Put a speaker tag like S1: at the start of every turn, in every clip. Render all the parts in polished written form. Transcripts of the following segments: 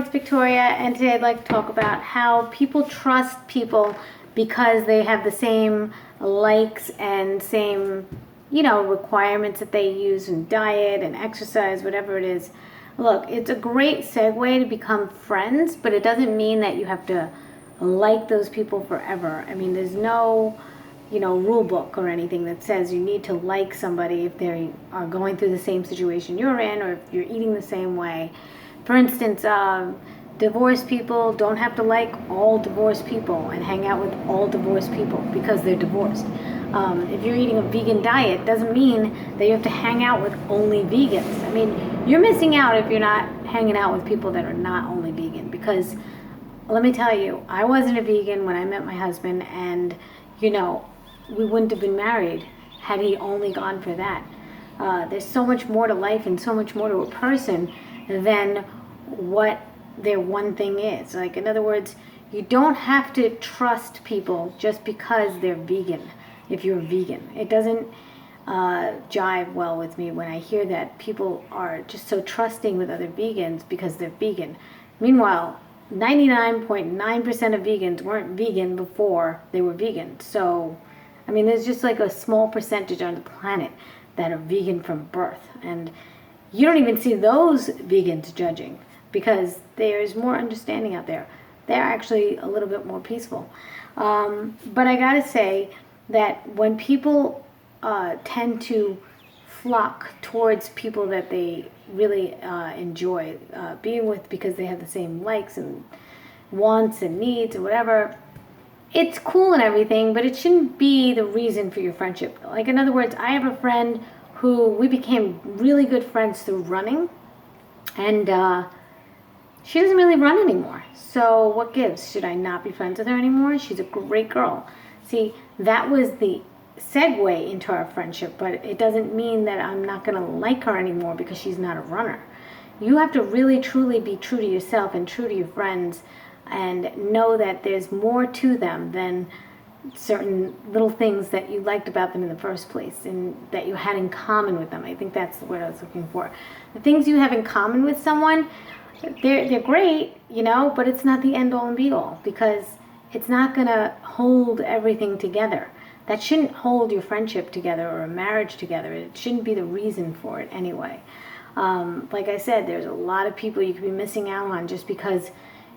S1: it's Victoria, and today I'd like to talk about how people trust people because they have the same likes and same, requirements that they use in diet and exercise, whatever it is. Look, it's a great segue to become friends, but it doesn't mean that you have to like those people forever. I mean, there's no, rule book or anything that says you need to like somebody if they are going through the same situation you're in or if you're eating the same way. For instance, divorced people don't have to like all divorced people and hang out with all divorced people because they're divorced. If you're eating a vegan diet, doesn't mean that you have to hang out with only vegans. I mean, you're missing out if you're not hanging out with people that are not only vegan, because let me tell you, I wasn't a vegan when I met my husband, and we wouldn't have been married had he only gone for that. There's so much more to life and so much more to a person than what their one thing is. Like, in other words, you don't have to trust people just because they're vegan. If you're vegan, it doesn't jive well with me when I hear that people are just so trusting with other vegans because they're vegan. Meanwhile, 99.9% of vegans weren't vegan before they were vegan. So, I mean, there's just like a small percentage on the planet that are vegan from birth. And you don't even see those vegans judging because there's more understanding out there. They're actually a little bit more peaceful. But I gotta say that when people tend to flock towards people that they really enjoy being with because they have the same likes and wants and needs or whatever, it's cool and everything, but it shouldn't be the reason for your friendship. Like, in other words, I have a friend who we became really good friends through running, and she doesn't really run anymore. So what gives? Should I not be friends with her anymore? She's a great girl. See, that was the segue into our friendship, but it doesn't mean that I'm not going to like her anymore because she's not a runner. You have to really, truly be true to yourself and true to your friends and know that there's more to them than certain little things that you liked about them in the first place and that you had in common with them. I think that's the word I was looking for. The things you have in common with someone, they're great, but it's not the end all and be all, because it's not going to hold everything together. That shouldn't hold your friendship together or a marriage together. It shouldn't be the reason for it anyway. Like I said, there's a lot of people you could be missing out on just because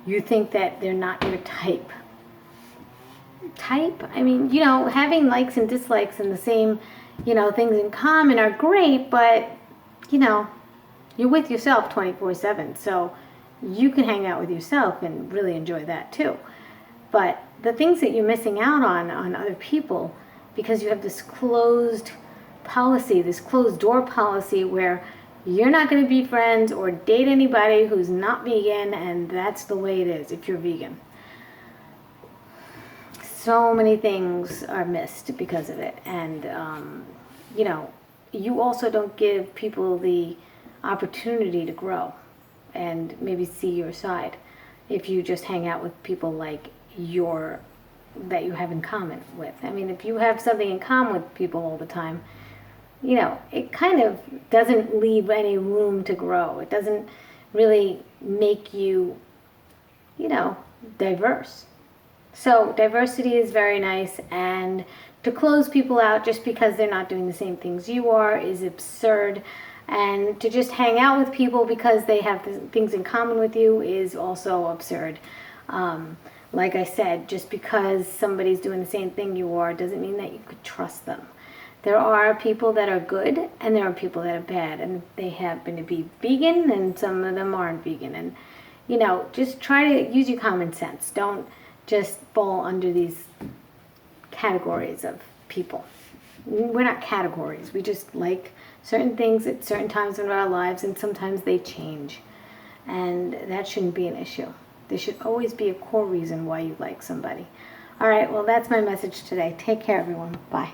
S1: you think that they're not your type. I mean, having likes and dislikes and the same, things in common are great, but, you're with yourself 24/7. So you can hang out with yourself and really enjoy that too. But the things that you're missing out on other people, because you have this closed policy, this closed door policy where you're not going to be friends or date anybody who's not vegan, and that's the way it is if you're vegan. So many things are missed because of it. And, you also don't give people the opportunity to grow and maybe see your side if you just hang out with people like that you have in common with. I mean, if you have something in common with people all the time, it kind of doesn't leave any room to grow. It doesn't really make you, diverse. So diversity is very nice, and to close people out just because they're not doing the same things you are is absurd. And to just hang out with people because they have things in common with you is also absurd. Like I said, just because somebody's doing the same thing you are doesn't mean that you could trust them. There are people that are good and there are people that are bad, and they happen to be vegan and some of them aren't vegan. And, just try to use your common sense. Don't just fall under these categories of people. We're not categories. We just like certain things at certain times in our lives, and sometimes they change. And that shouldn't be an issue. There should always be a core reason why you like somebody. All right, well, that's my message today. Take care, everyone. Bye.